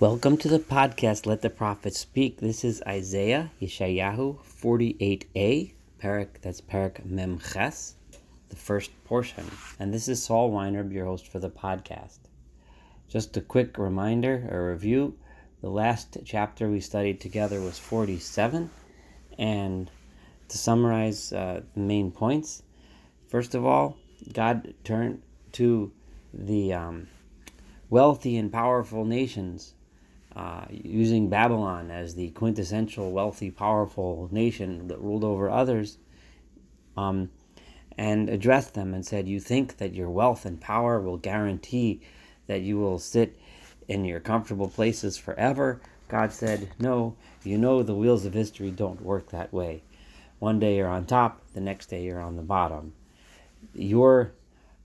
Welcome to the podcast, Let the Prophet Speak. This is Isaiah, Yeshayahu 48a, that's Parak Mem Ches, the first portion. And this is Saul Weinreb, your host for the podcast. Just a quick reminder, or review. The last chapter we studied together was 47. And to summarize the main points, first of all, God turned to the wealthy and powerful nations, using Babylon as the quintessential wealthy, powerful nation that ruled over others, and addressed them and said, you think that your wealth and power will guarantee that you will sit in your comfortable places forever? God said, no, you know the wheels of history don't work that way. One day you're on top, the next day you're on the bottom. Your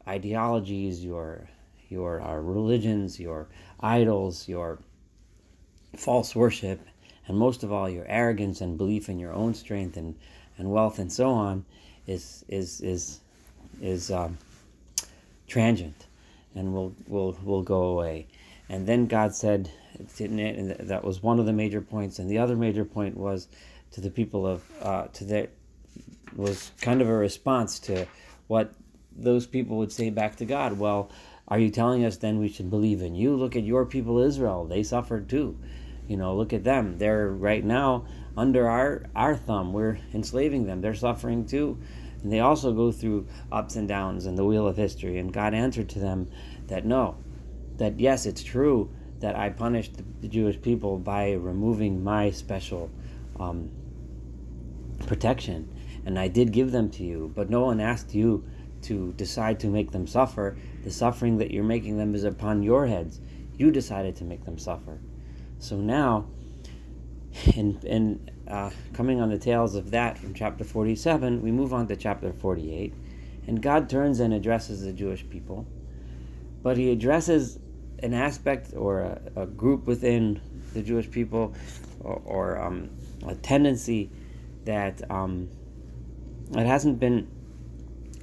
ideologies, your religions, your idols, your false worship, and most of all your arrogance and belief in your own strength and wealth and so on is transient and will go away. And then God said, and that was one of the major points, and the other major point was to the people of was kind of a response to what those people would say back to God. Well, are you telling us then we should believe in you? Look at your people Israel. They suffered too. Look at them. They're right now under our thumb. We're enslaving them. They're suffering too. And they also go through ups and downs in the wheel of history. And God answered to them that no, that yes, it's true that I punished the Jewish people by removing my special protection. And I did give them to you. But no one asked you to decide to make them suffer. The suffering that you're making them is upon your heads. You decided to make them suffer. So now, in coming on the tails of that from chapter 47, we move on to chapter 48, and God turns and addresses the Jewish people, but he addresses an aspect or a group within the Jewish people, or a tendency that hasn't been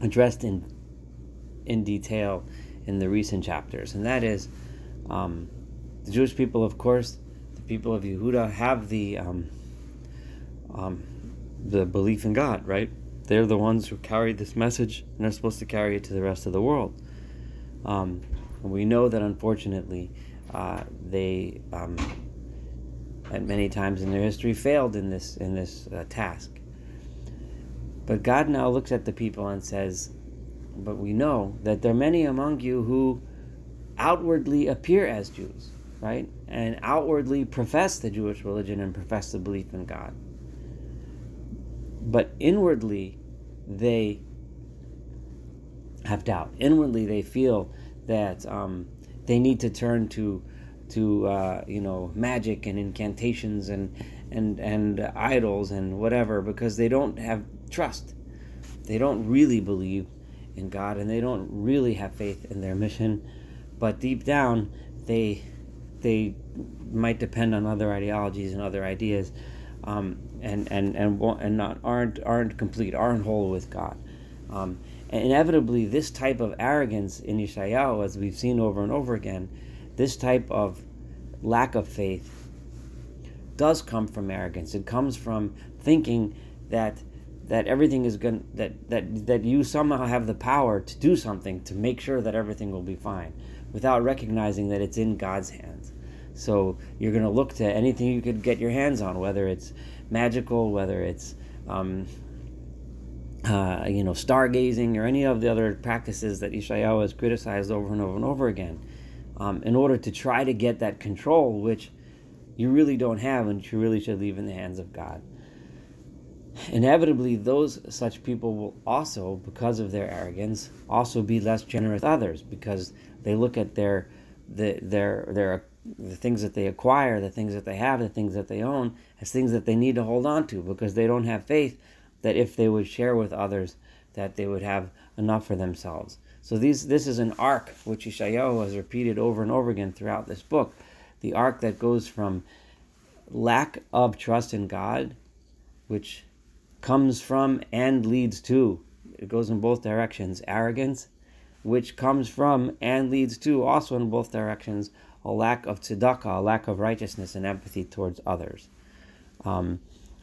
addressed in detail in the recent chapters, and that is the Jewish people, of course. People of Yehuda have the belief in God, right? They're the ones who carry this message, and they're supposed to carry it to the rest of the world. And we know that unfortunately, they at many times in their history failed in this task. But God now looks at the people and says, "But we know that there are many among you who outwardly appear as Jews." Right? And outwardly profess the Jewish religion and profess the belief in God. But inwardly, they have doubt. Inwardly, they feel that they need to turn to magic and incantations and idols and whatever, because they don't have trust. They don't really believe in God, and they don't really have faith in their mission. But deep down, they might depend on other ideologies and other ideas, and aren't complete, aren't whole with God. And inevitably, this type of arrogance in Yeshayahu, as we've seen over and over again, this type of lack of faith does come from arrogance. It comes from thinking that everything is going that you somehow have the power to do something to make sure that everything will be fine, without recognizing that it's in God's hands. So you're going to look to anything you could get your hands on, whether it's magical, whether it's stargazing, or any of the other practices that Yeshayahu has criticized over and over and over again, in order to try to get that control, which you really don't have, and you really should leave in the hands of God. Inevitably, such people will also, because of their arrogance, also be less generous with others, because they look at the things that they acquire, the things that they have, the things that they own, as things that they need to hold on to, because they don't have faith that if they would share with others, that they would have enough for themselves. So this is an arc which Yeshayahu has repeated over and over again throughout this book. The arc that goes from lack of trust in God, which comes from and leads to, it goes in both directions, arrogance, which comes from and leads to, also in both directions, a lack of tzedakah, a lack of righteousness and empathy towards others.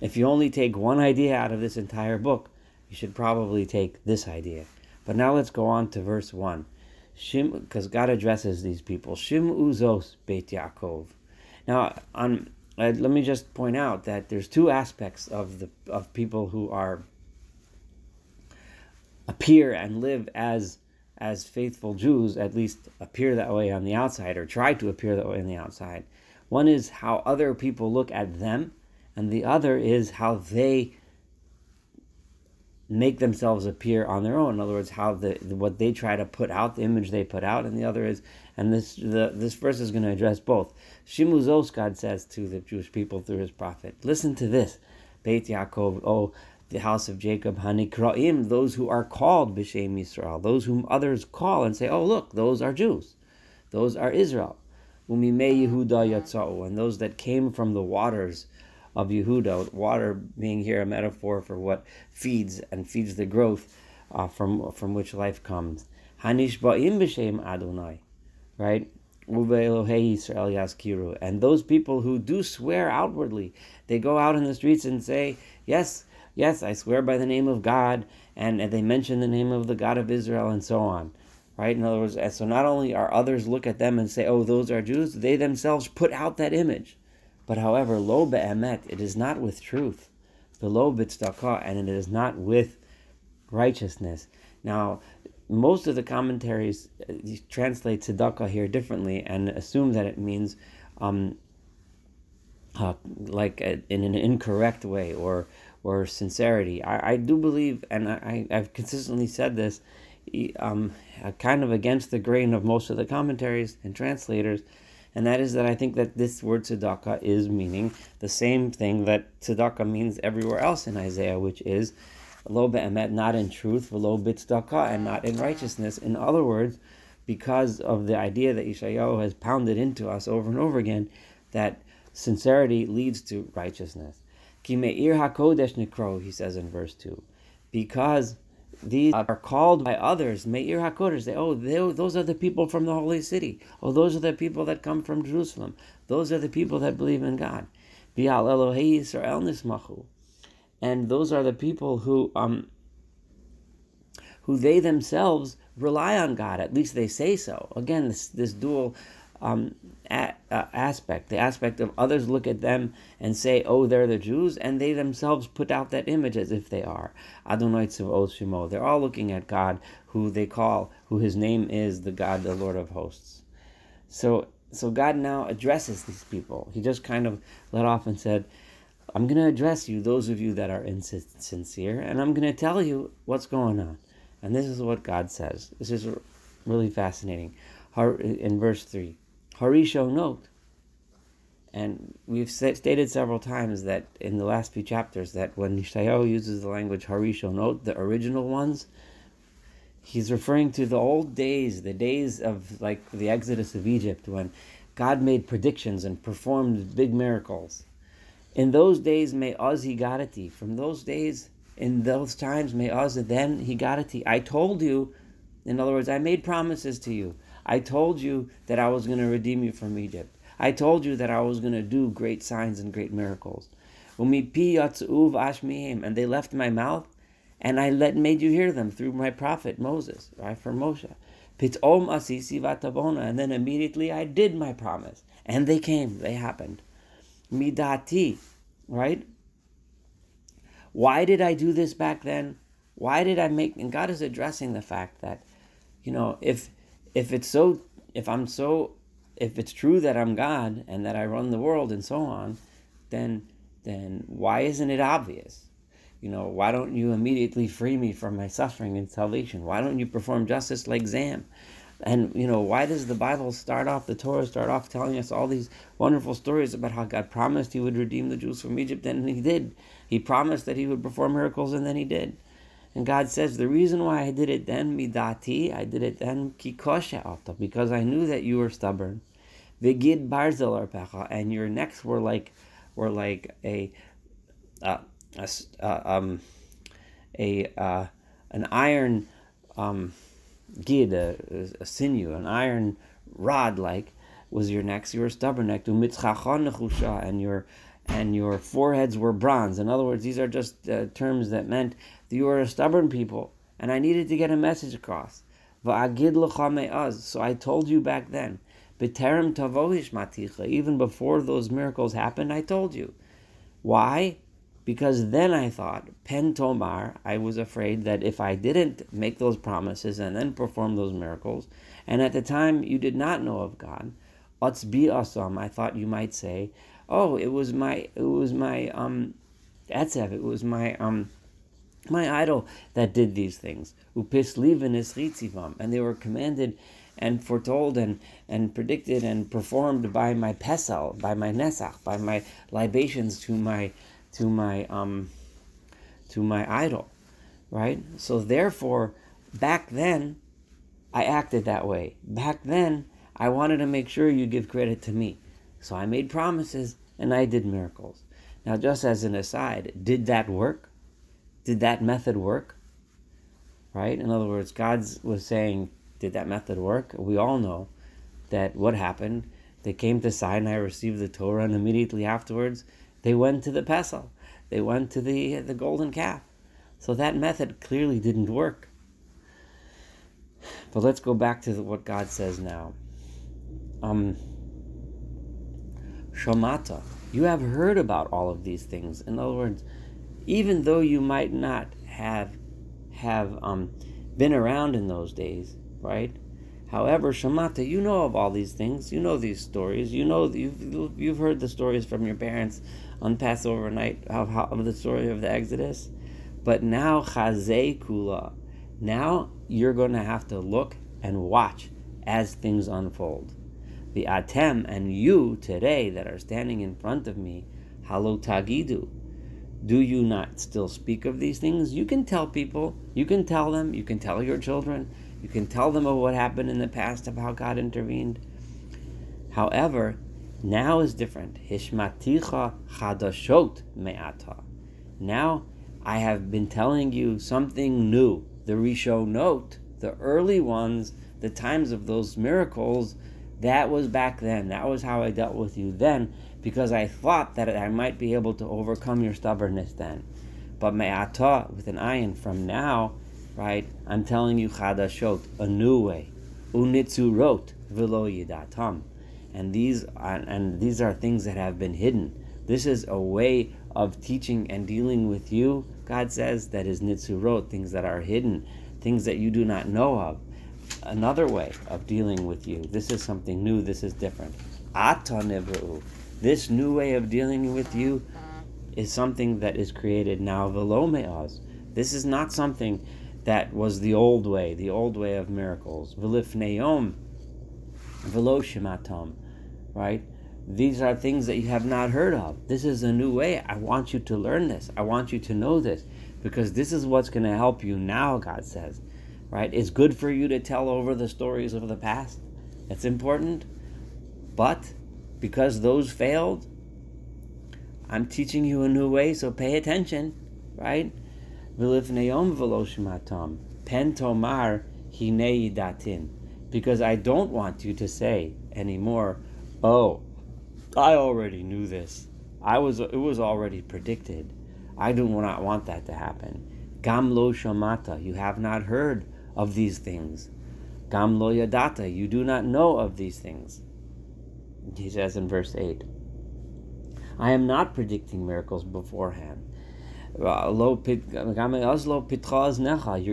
If you only take one idea out of this entire book, you should probably take this idea. But now let's go on to verse 1. Because God addresses these people. Shim uzos Beit Yaakov. Now, let me just point out that there's two aspects of people who appear and live as faithful Jews, at least appear that way on the outside, or try to appear that way on the outside. One is how other people look at them, and the other is how they make themselves appear on their own. In other words, how what they try to put out, the image they put out, and the other is, and this verse is going to address both. Shimuzos, God says to the Jewish people through his prophet, listen to this, Beit Yaakov, oh, the house of Jacob, Hanikraim, those who are called B'Shem Yisrael, those whom others call and say, oh, look, those are Jews, those are Israel. Umimei Yehuda Yatzau, and those that came from the waters of Yehuda, water being here a metaphor for what feeds the growth from which life comes. Hanishba'im b'shem Adonai, right? Uve'elohei Yisrael yaskiru, and those people who do swear outwardly, they go out in the streets and say, yes, I swear by the name of God, and they mention the name of the God of Israel, and so on. Right? In other words, so not only are others look at them and say, oh, those are Jews, they themselves put out that image. But however, lo be'emet, it is not with truth. V'lo b'tzedakah, and it is not with righteousness. Now, most of the commentaries translate tzedakah here differently and assume that it means in an incorrect way or sincerity. I do believe, and I've consistently said this, kind of against the grain of most of the commentaries and translators, and that is that I think that this word tzedakah is meaning the same thing that tzedakah means everywhere else in Isaiah, which is lo be'emet, not in truth, v'lo b'tzedakah, and not in righteousness. In other words, because of the idea that Yeshayahu has pounded into us over and over again, that sincerity leads to righteousness. Ki me'ir hakodesh nikro, he says in verse 2, because these are called by others, Me'ir HaKodesh, those are the people from the holy city. Oh, those are the people that come from Jerusalem. Those are the people that believe in God. V'al Elohei Yisrael nismachu. And those are the people who they themselves rely on God. At least they say so. Again, this dual aspect, the aspect of others look at them and say, oh, they're the Jews, and they themselves put out that image as if they are. Adonai Tzivos Shemo. They're all looking at God, who they call, who his name is the God, the Lord of hosts. So God now addresses these people. He just kind of let off and said, I'm going to address you, those of you that are insincere, and I'm going to tell you what's going on. And this is what God says. This is really fascinating. In verse 3, Harishonot. And we've stated several times that in the last few chapters that when Yeshayahu uses the language Harishonot, the original ones, he's referring to the old days, the days of like the Exodus of Egypt, when God made predictions and performed big miracles. In those days, may Oz Higadati. From those days, in those times, may Oz then Higadati. I told you, in other words, I made promises to you. I told you that I was going to redeem you from Egypt. I told you that I was going to do great signs and great miracles. And they left my mouth, and I made you hear them through my prophet Moses, right, from Moshe. And then immediately I did my promise. And they came, they happened. Midati, right? Why did I do this back then? Why did I make... And God is addressing the fact that, if it's true that I'm God and that I run the world and so on, then why isn't it obvious? Why don't you immediately free me from my suffering and salvation? Why don't you perform justice like Zam? And, why does the Bible the Torah start off telling us all these wonderful stories about how God promised he would redeem the Jews from Egypt, and he did. He promised that he would perform miracles, and then he did. And God says, the reason why I did it then, midati, I did it then, kikosha, because I knew that you were stubborn. Vigid barzel arpecha, and your necks were like an iron gid, a sinew, an iron rod, like was your necks, you were stubborn necked, and your foreheads were bronze. In other words, these are just terms that meant that you were a stubborn people, and I needed to get a message across. So I told you back then, even before those miracles happened, I told you. Why? Because then I thought, pen tomar, I was afraid that if I didn't make those promises and then perform those miracles, and at the time you did not know of God, otzbi asam, I thought you might say, oh, it was my etzev, it was my idol that did these things. And they were commanded and foretold and predicted and performed by my pesel, by my nesach, by my libations to my idol, right? So therefore, back then, I acted that way. Back then, I wanted to make sure you give credit to me. So I made promises and I did miracles. Now, just as an aside, did that work? Did that method work? Right? In other words, God was saying, did that method work? We all know that what happened. They came to Sinai, received the Torah, and immediately afterwards, they went to the Pesach. They went to the golden calf. So that method clearly didn't work. But let's go back to what God says now. Shamata, you have heard about all of these things. In other words, even though you might not have been around in those days, right? However, Shamata, you know of all these things. You know these stories. You know you've heard the stories from your parents on Passover night of the story of the Exodus. But now, Chazei Kula, now you're going to have to look and watch as things unfold. The Atem and you today that are standing in front of me, Halo Tagidu, do you not still speak of these things? You can tell people, you can tell them, you can tell your children, you can tell them of what happened in the past, of how God intervened. However, now is different. Hishmaticha chadashot me'ata. Now I have been telling you something new. The Rishonot, the early ones, the times of those miracles, that was back then. That was how I dealt with you then, because I thought that I might be able to overcome your stubbornness then. But me'ata, with an ayin, from now, right, I'm telling you chadashot, a new way. Unitzurot v'lo yidatam. And these are things that have been hidden. This is a way of teaching and dealing with you, God says, that is nitzurot, things that are hidden, things that you do not know of. Another way of dealing with you. This is something new, this is different. Ata nevru. This new way of dealing with you is something that is created now, v'lo me'az. This is not something that was the old way of miracles. V'lifneyom v'lo shematam. Right? These are things that you have not heard of. This is a new way. I want you to learn this. I want you to know this, because this is what's going to help you now, God says. Right? It's good for you to tell over the stories of the past. It's important. But because those failed, I'm teaching you a new way, so pay attention. Right? V'lifneyom v'lo shematam. Pen tomar hinei datin. Because I don't want you to say anymore, oh, I already knew this. It was already predicted. I do not want that to happen. Gam lo shamata, you have not heard of these things. Gam lo yadata, you do not know of these things. He says in verse 8, I am not predicting miracles beforehand. Your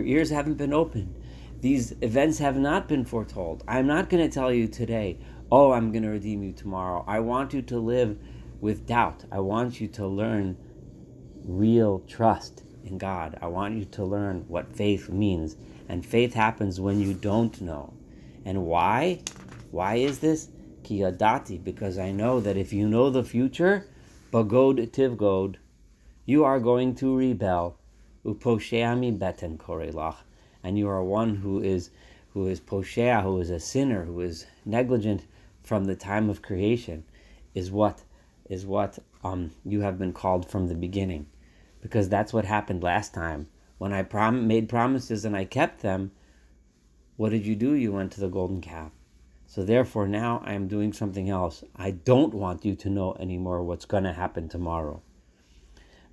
ears haven't been opened. These events have not been foretold. I'm not going to tell you today, oh, I'm going to redeem you tomorrow. I want you to live with doubt. I want you to learn real trust in God. I want you to learn what faith means. And faith happens when you don't know. And why? Why is this? Ki yadati, because I know that if you know the future, bagod tivgod, you are going to rebel. Uposheami beten korelach. And you are one who is poshea, who is a sinner, who is negligent from the time of creation, is what you have been called from the beginning. Because that's what happened last time. When I made promises and I kept them, what did you do? You went to the golden calf. So therefore now I am doing something else. I don't want you to know anymore what's going to happen tomorrow.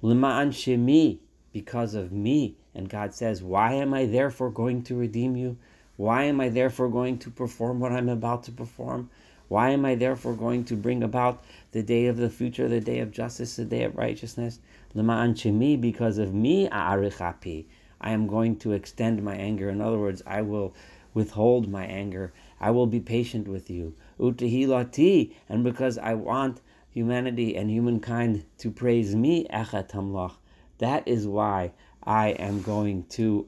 L'ma'an shemi, because of me. And God says, why am I therefore going to redeem you? Why am I therefore going to perform what I'm about to perform? Why am I therefore going to bring about the day of the future, the day of justice, the day of righteousness? L'ma'an shemi, because of me, a'arich api, I am going to extend my anger. In other words, I will withhold my anger. I will be patient with you. Utehilati, and because I want humanity and humankind to praise me, echet hamlach, that is why I am going to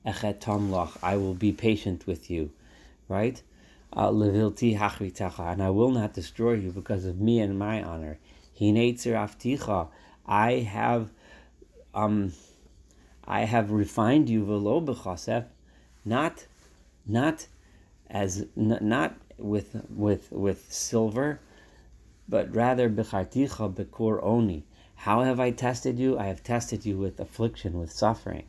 echet hamlach, I will be patient with you, right? Levilti hachritacha, and I will not destroy you because of me and my honor. Hinei tzirafticha, I have refined you, velo b'chasef, not with silver, but rather b'charticha b'kur oni. How have I tested you? I have tested you with affliction, with suffering.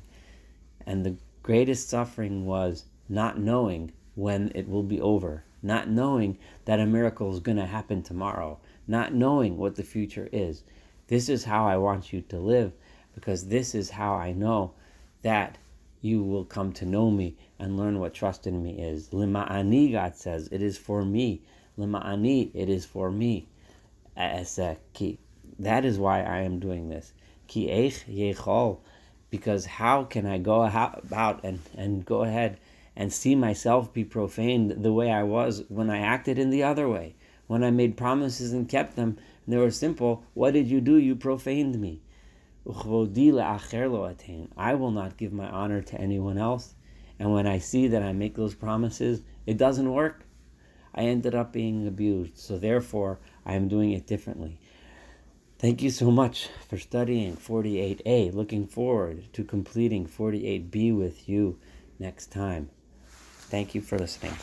And the greatest suffering was not knowing when it will be over, not knowing that a miracle is going to happen tomorrow, not knowing what the future is. This is how I want you to live, because this is how I know that you will come to know me and learn what trust in me is. Lima'ani, God says, it is for me. Lima'ani, it is for me. That is why I am doing this. Ki eich yechol, because how can I go about and go ahead and see myself be profaned the way I was when I acted in the other way? When I made promises and kept them, and they were simple, what did you do? You profaned me. I will not give my honor to anyone else. And when I see that I make those promises, it doesn't work. I ended up being abused. So therefore, I am doing it differently. Thank you so much for studying 48a. Looking forward to completing 48b with you next time. Thank you for listening.